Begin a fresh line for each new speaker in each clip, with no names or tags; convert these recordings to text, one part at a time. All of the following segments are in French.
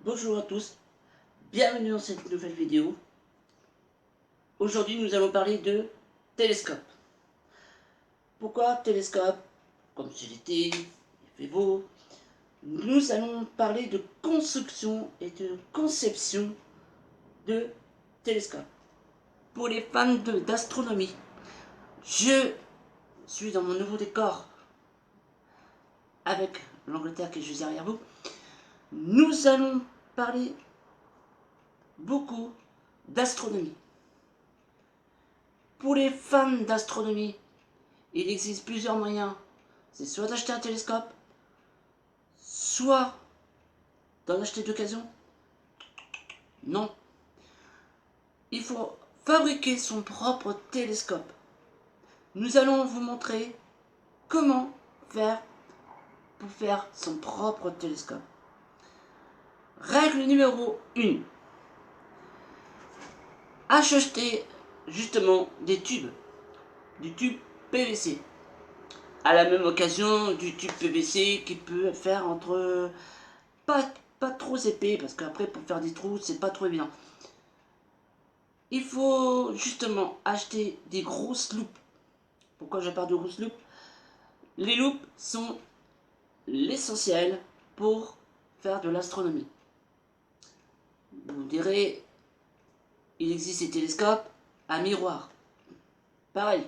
Bonjour à tous, bienvenue dans cette nouvelle vidéo. Aujourd'hui nous allons parler de télescope. Pourquoi télescope? Comme c'est l'été, il fait beau. Nous allons parler de construction et de conception de télescope. Pour les fans d'astronomie, je suis dans mon nouveau décor avec l'Angleterre qui est juste derrière vous. Nous allons parler beaucoup d'astronomie. Pour les fans d'astronomie, il existe plusieurs moyens. C'est soit d'acheter un télescope, soit d'en acheter d'occasion. Non. Il faut fabriquer son propre télescope. Nous allons vous montrer comment faire pour faire son propre télescope. Règle numéro 1. Acheter justement des tubes. Du tube PVC. À la même occasion du tube PVC qui peut faire entre pas trop épais, parce qu'après pour faire des trous c'est pas trop évident. Il faut justement acheter des grosses loupes. Pourquoi je parle de grosses loupes? Les loupes sont l'essentiel pour faire de l'astronomie. Vous direz, il existe des télescopes à miroir. Pareil.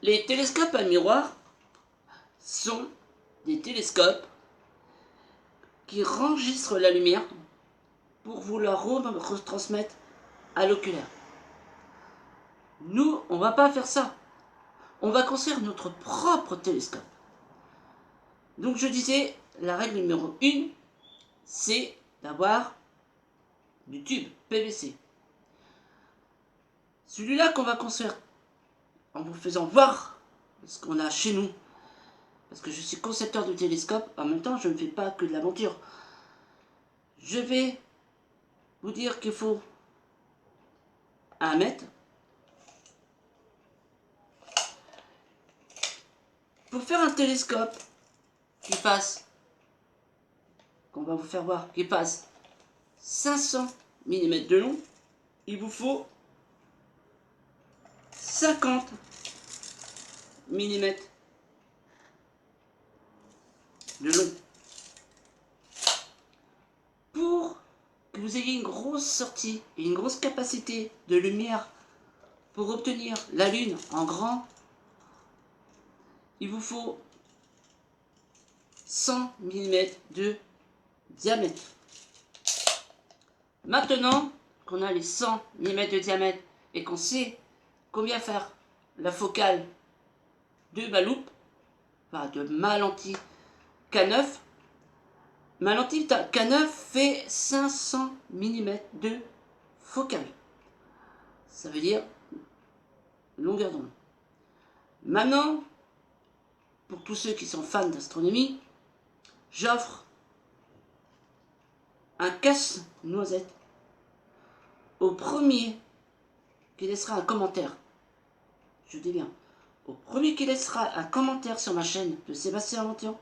Les télescopes à miroir sont des télescopes qui enregistrent la lumière pour vous la retransmettre à l'oculaire. Nous, on va pas faire ça. On va construire notre propre télescope. Donc je disais, la règle numéro 1, c'est d'avoir du tube PVC. Celui-là qu'on va construire en vous faisant voir ce qu'on a chez nous, parce que je suis concepteur de télescope, en même temps je ne fais pas que de l'aventure. Je vais vous dire qu'il faut 1 mètre. Pour faire un télescope qui fasse, qu'on va vous faire voir, qui fasse 500 mm de long, il vous faut 50 mm de long. Pour que vous ayez une grosse sortie et une grosse capacité de lumière pour obtenir la Lune en grand, il vous faut 100 mm de diamètre. Maintenant qu'on a les 100 mm de diamètre et qu'on sait combien faire la focale de ma loupe, enfin de ma lentille K9, ma lentille K9 fait 500 mm de focale. Ça veut dire longueur d'onde. Maintenant, pour tous ceux qui sont fans d'astronomie, j'offre un casse-noisette au premier qui laissera un commentaire. Je dis bien, au premier qui laissera un commentaire sur ma chaîne de Sébastien Aventure,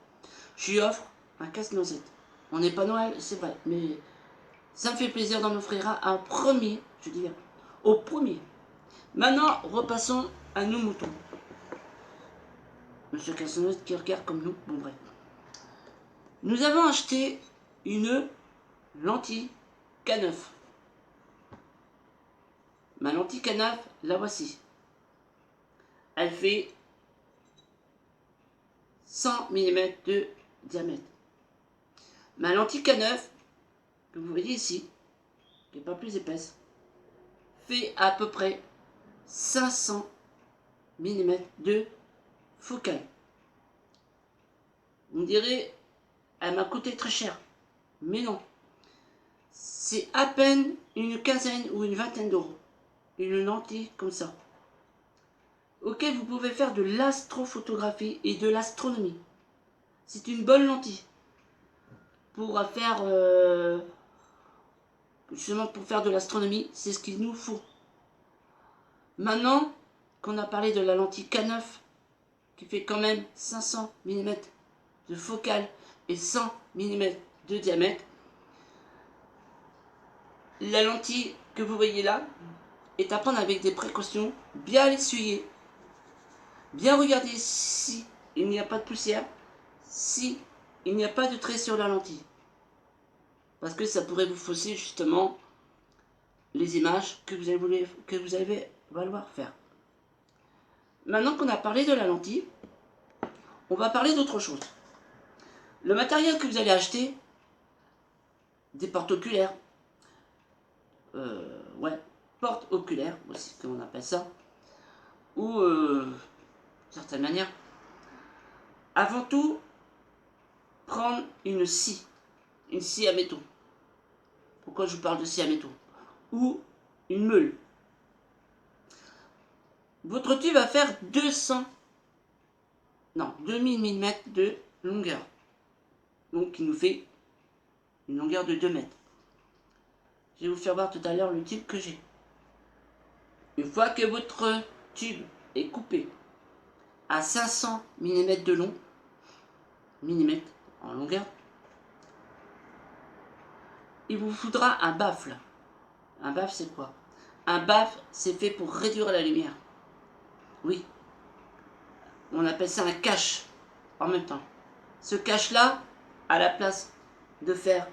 je lui offre un casse-noisette. On n'est pas Noël, c'est vrai, mais ça me fait plaisir d'en offrir un premier, je dis bien, au premier. Maintenant, repassons à nos moutons. Monsieur casse-noisette qui regarde comme nous, bon bref. Nous avons acheté une lentille K9. Ma lentille K9, la voici. Elle fait 100 mm de diamètre. Ma lentille K9, que vous voyez ici, qui n'est pas plus épaisse, fait à peu près 500 mm de focale. Vous me direz, elle m'a coûté très cher. Mais non. C'est à peine une quinzaine ou une vingtaine d'euros. Une lentille comme ça. Auquel vous pouvez faire de l'astrophotographie et de l'astronomie. C'est une bonne lentille. Pour faire justement pour faire de l'astronomie, c'est ce qu'il nous faut. Maintenant qu'on a parlé de la lentille K9, qui fait quand même 500 mm de focale et 100 mm de diamètre, La lentille que vous voyez là est à prendre avec des précautions, bien l'essuyer, bien regarder si il n'y a pas de poussière, si il n'y a pas de trait sur la lentille. Parce que ça pourrait vous fausser justement les images que vous allez vouloir faire. Maintenant qu'on a parlé de la lentille, on va parler d'autre chose. Le matériel que vous allez acheter, des portes oculaires, ouais, portes oculaires aussi, comme on appelle ça, ou d'une certaine manière, avant tout, prendre une scie à métaux. Pourquoi je vous parle de scie à métaux? Ou une meule. Votre tube va faire 2000 mm de longueur. Donc, il nous fait une longueur de 2 mètres. Je vais vous faire voir tout à l'heure le tube que j'ai. Une fois que votre tube est coupé à 500 mm de long, millimètres en longueur, il vous faudra un baffle. Un baffle, c'est quoi? Un baffle, c'est fait pour réduire la lumière. Oui. On appelle ça un cache en même temps. Ce cache-là, à la place de faire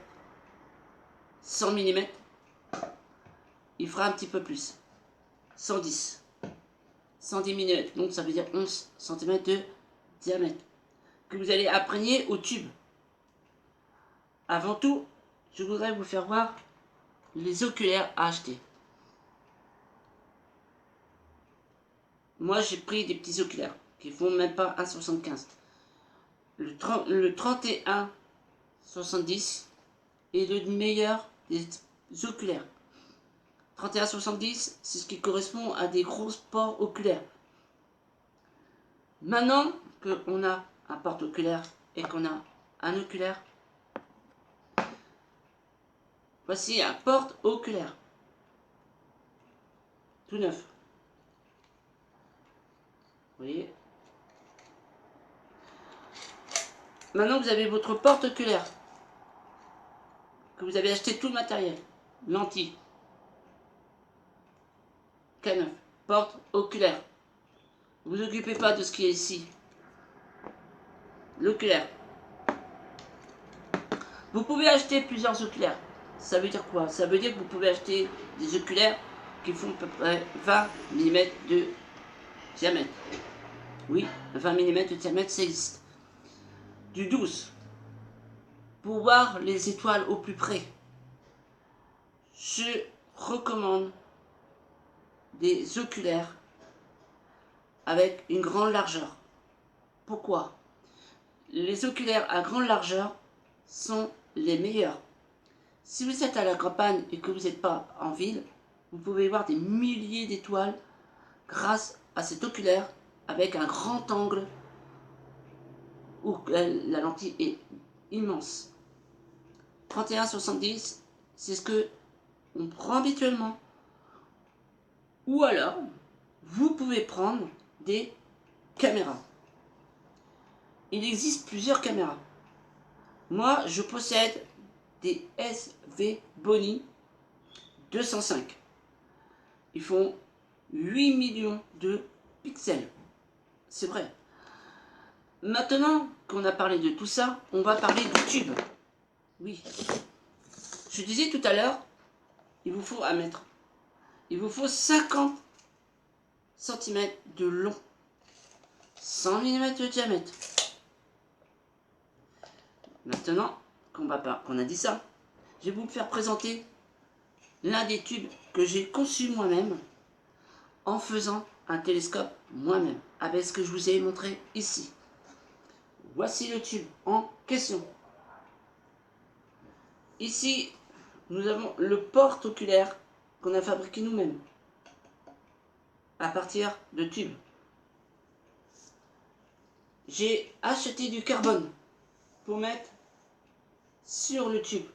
100 mm, il fera un petit peu plus. 110. 110 mm. Donc ça veut dire 11 cm de diamètre. Que vous allez imprégner au tube. Avant tout, je voudrais vous faire voir les oculaires à acheter. Moi, j'ai pris des petits oculaires qui font même pas 1,75. Le 31,70 est le meilleur des oculaires. 31,70, c'est ce qui correspond à des gros ports oculaires. Maintenant qu'on a un porte-oculaire et qu'on a un oculaire, voici un porte-oculaire. Tout neuf. Vous voyez? Maintenant vous avez votre porte-oculaire. Que vous avez acheté tout le matériel. Lentilles. K9. Porte-oculaire. Vous vous occupez pas de ce qui est ici. L'oculaire. Vous pouvez acheter plusieurs oculaires. Ça veut dire quoi? Ça veut dire que vous pouvez acheter des oculaires qui font à peu près 20 mm de diamètre. Oui, 20 mm de diamètre, ça existe. Du 12. Pour voir les étoiles au plus près, je recommande des oculaires avec une grande largeur. Pourquoi? Les oculaires à grande largeur sont les meilleurs. Si vous êtes à la campagne et que vous n'êtes pas en ville, vous pouvez voir des milliers d'étoiles grâce à cet oculaire avec un grand angle où la lentille est immense. 31,70, c'est ce que on prend habituellement. Ou alors, vous pouvez prendre des caméras. Il existe plusieurs caméras. Moi, je possède des SV Bony 205. Ils font 8 millions de pixels. C'est vrai. Maintenant qu'on a parlé de tout ça, on va parler du tube. Oui. Je disais tout à l'heure, il vous faut 1 mètre. Il vous faut 50 cm de long. 100 mm de diamètre. Maintenant qu'on a dit ça, je vais vous faire présenter l'un des tubes que j'ai conçu moi-même en faisant un télescope moi-même, avec ce que je vous ai montré ici. Voici le tube en question. Ici, nous avons le porte-oculaire qu'on a fabriqué nous-mêmes à partir de tubes. J'ai acheté du carbone pour mettre sur le tube.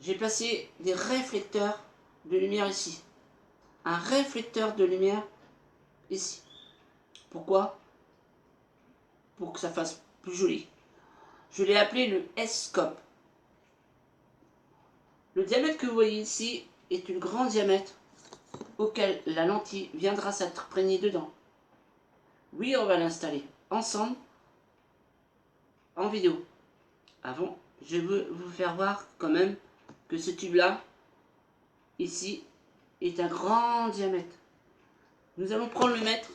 J'ai placé des réflecteurs de lumière ici. Un réflecteur de lumière ici. Pourquoi? Pour que ça fasse plus joli. Je l'ai appelé le S-scope. Le diamètre que vous voyez ici est un grand diamètre auquel la lentille viendra s'imprégner dedans. Oui, on va l'installer ensemble en vidéo. Avant, je veux vous faire voir quand même que ce tube-là, ici, est un grand diamètre. Nous allons prendre le mètre,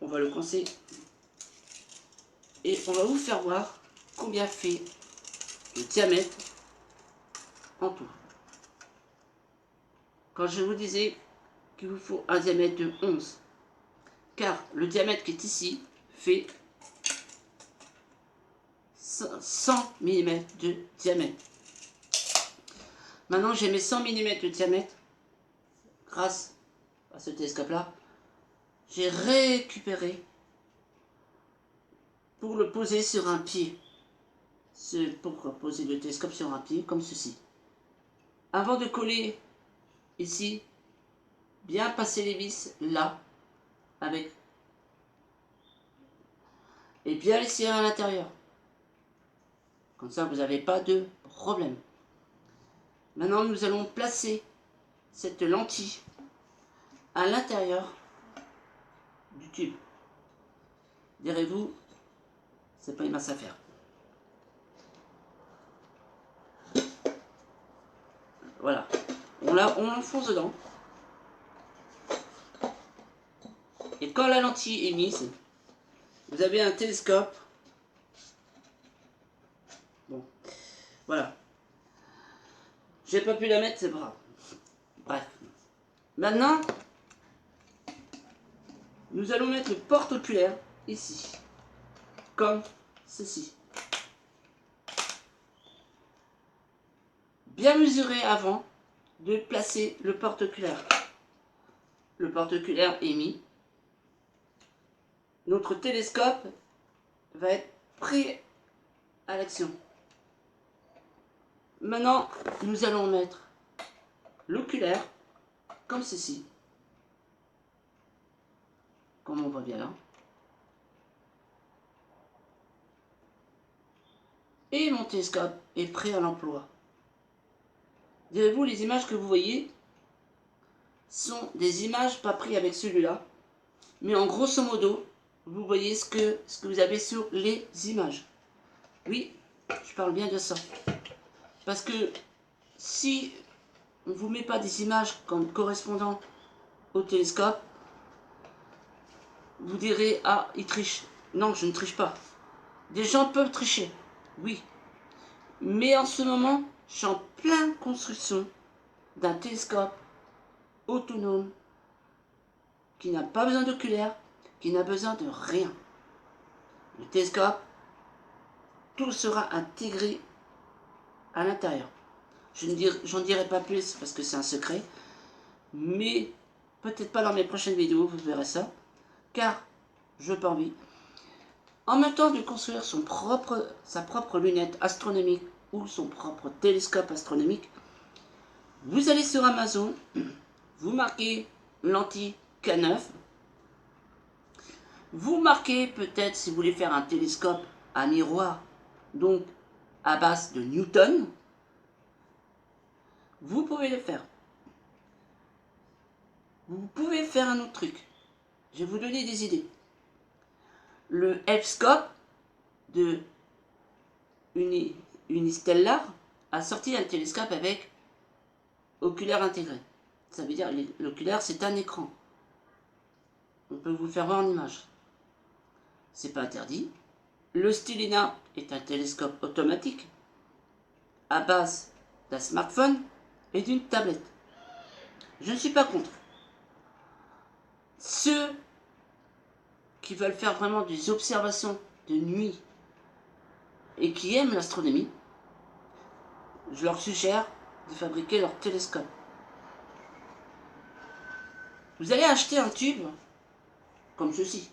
on va le coincer et on va vous faire voir combien fait le diamètre en tout. Quand je vous disais qu'il vous faut un diamètre de 11, car le diamètre qui est ici fait 100 mm de diamètre. Maintenant j'ai mes 100 mm de diamètre, grâce à ce télescope là, j'ai récupéré pour le poser sur un pied. C'est pour poser le télescope sur un pied comme ceci. Avant de coller ici, bien passer les vis là avec et bien les serrer à l'intérieur. Comme ça vous n'avez pas de problème. Maintenant nous allons placer cette lentille à l'intérieur du tube. Direz-vous, c'est pas une mince affaire. Voilà, on l'enfonce dedans. Et quand la lentille est mise, vous avez un télescope. Bon, voilà. J'ai pas pu la mettre, c'est pas grave. Bref. Maintenant, nous allons mettre le porte-oculaire ici, comme ceci. Bien mesurer avant de placer le porte-oculaire. Le porte-oculaire est mis. Notre télescope va être prêt à l'action. Maintenant, nous allons mettre l'oculaire comme ceci. Comme on voit bien là. Et mon télescope est prêt à l'emploi. Direz-vous, les images que vous voyez sont des images pas prises avec celui-là, mais en grosso modo, vous voyez ce que vous avez sur les images. Oui, je parle bien de ça. Parce que si on ne vous met pas des images comme correspondant au télescope, vous direz, ah, il triche. Non, je ne triche pas. Des gens peuvent tricher, oui. Mais en ce moment, je suis en pleine construction d'un télescope autonome qui n'a pas besoin d'oculaire, qui n'a besoin de rien. Le télescope, tout sera intégré à l'intérieur. J'en dirai pas plus parce que c'est un secret, mais peut-être pas dans mes prochaines vidéos, vous verrez ça, car je n'ai pas envie. En même temps de construire sa propre lunette astronomique ou son propre télescope astronomique, vous allez sur Amazon, vous marquez lentille K9, vous marquez peut-être si vous voulez faire un télescope à miroir, donc à base de Newton, vous pouvez le faire. Vous pouvez faire un autre truc. Je vais vous donner des idées. Le F-scope de Unistellar a sorti un télescope avec oculaire intégré. Ça veut dire l'oculaire c'est un écran. On peut vous faire voir en image. C'est pas interdit. Le Stellina est un télescope automatique à base d'un smartphone et d'une tablette. Je ne suis pas contre. Ceux qui veulent faire vraiment des observations de nuit et qui aiment l'astronomie, je leur suggère de fabriquer leur télescope. Vous allez acheter un tube comme ceci.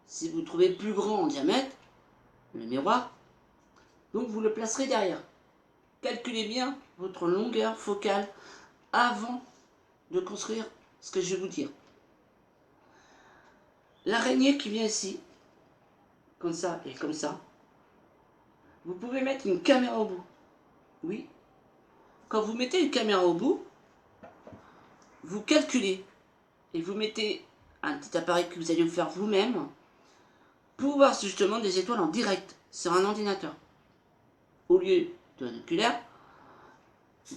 Si vous trouvez plus grand en diamètre, le miroir, donc vous le placerez derrière. Calculez bien votre longueur focale avant de construire ce que je vais vous dire. L'araignée qui vient ici, comme ça et comme ça, vous pouvez mettre une caméra au bout. Oui. Quand vous mettez une caméra au bout, vous calculez et vous mettez un petit appareil que vous allez vous faire vous-même pour voir justement des étoiles en direct sur un ordinateur. Au lieu d'un oculaire,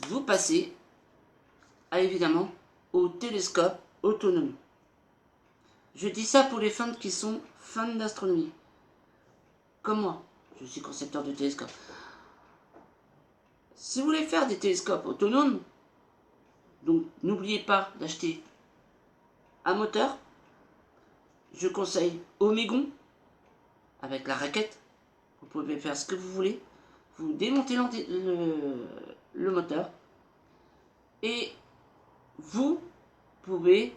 vous passez évidemment au télescope autonome. Je dis ça pour les fans qui sont fans d'astronomie. Comme moi, je suis concepteur de télescope. Si vous voulez faire des télescopes autonomes, donc n'oubliez pas d'acheter un moteur. Je conseille Omégon avec la raquette. Vous pouvez faire ce que vous voulez. Vous démontez le moteur et vous pouvez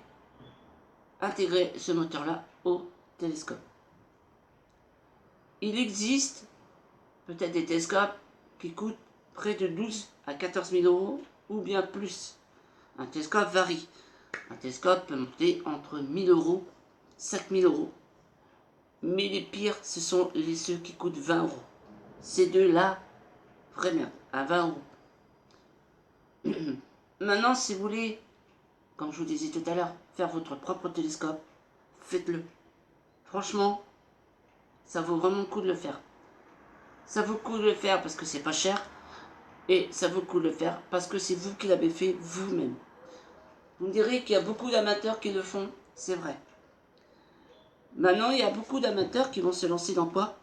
intégrer ce moteur-là au télescope. Il existe peut-être des télescopes qui coûtent près de 12 à 14 000 euros ou bien plus. Un télescope varie. Un télescope peut monter entre 1000 euros, 5000 euros. Mais les pires, ce sont ceux qui coûtent 20 euros. Ces deux-là, vraiment, à 20 euros. Maintenant, si vous voulez, comme je vous disais tout à l'heure, faire votre propre télescope, faites-le. Franchement, ça vaut vraiment le coup de le faire. Ça vaut le coup de le faire parce que c'est pas cher. Et ça vaut le coup de le faire parce que c'est vous qui l'avez fait vous-même. Vous me direz qu'il y a beaucoup d'amateurs qui le font, c'est vrai. Maintenant, il y a beaucoup d'amateurs qui vont se lancer dans quoi?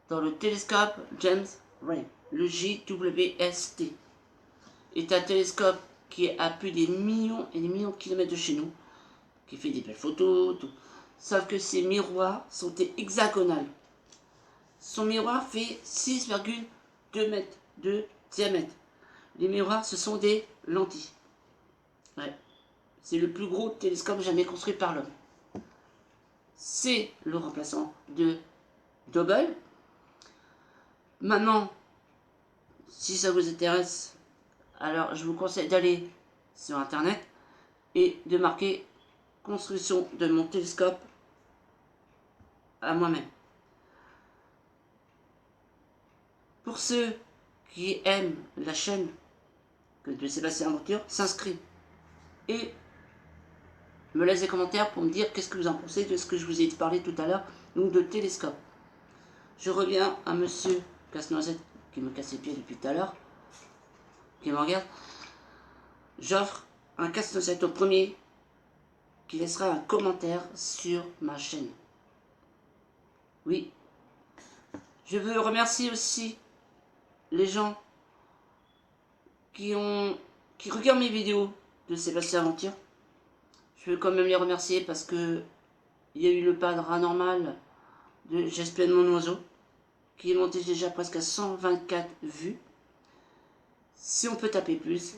Dans le télescope James Webb, le JWST. C'est un télescope qui est à plus des millions et des millions de kilomètres de chez nous, qui fait des belles photos, tout. Sauf que ses miroirs sont hexagonales. Son miroir fait 6,2 mètres de diamètre. Les miroirs, ce sont des lentilles. Ouais. C'est le plus gros télescope jamais construit par l'homme. C'est le remplaçant de Hubble. Maintenant, si ça vous intéresse, alors je vous conseille d'aller sur internet et de marquer construction de mon télescope à moi-même. Pour ceux qui aiment la chaîne de Sébastien Aventure, s'inscrivent et me laissent des commentaires pour me dire qu'est-ce que vous en pensez de ce que je vous ai parlé tout à l'heure, donc de télescope. Je reviens à monsieur Casse-Noisette qui me casse les pieds depuis tout à l'heure, qui me regarde. J'offre un Casse-Noisette au premier qui laissera un commentaire sur ma chaîne. Oui. Je veux remercier aussi les gens qui regardent mes vidéos de Sébastien Aventure. Je veux quand même les remercier parce que il y a eu le paranormal de J'espère mon oiseau qui est monté déjà presque à 124 vues. Si on peut taper plus,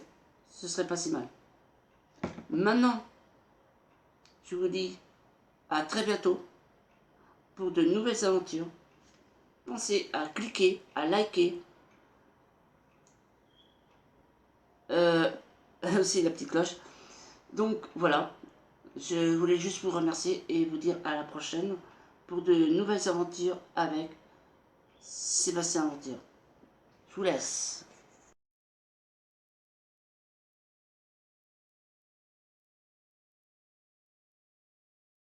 ce serait pas si mal. Maintenant, je vous dis à très bientôt pour de nouvelles aventures. Pensez à cliquer, à liker, aussi la petite cloche. Donc voilà, je voulais juste vous remercier et vous dire à la prochaine pour de nouvelles aventures avec Sébastien Aventure. Je vous laisse.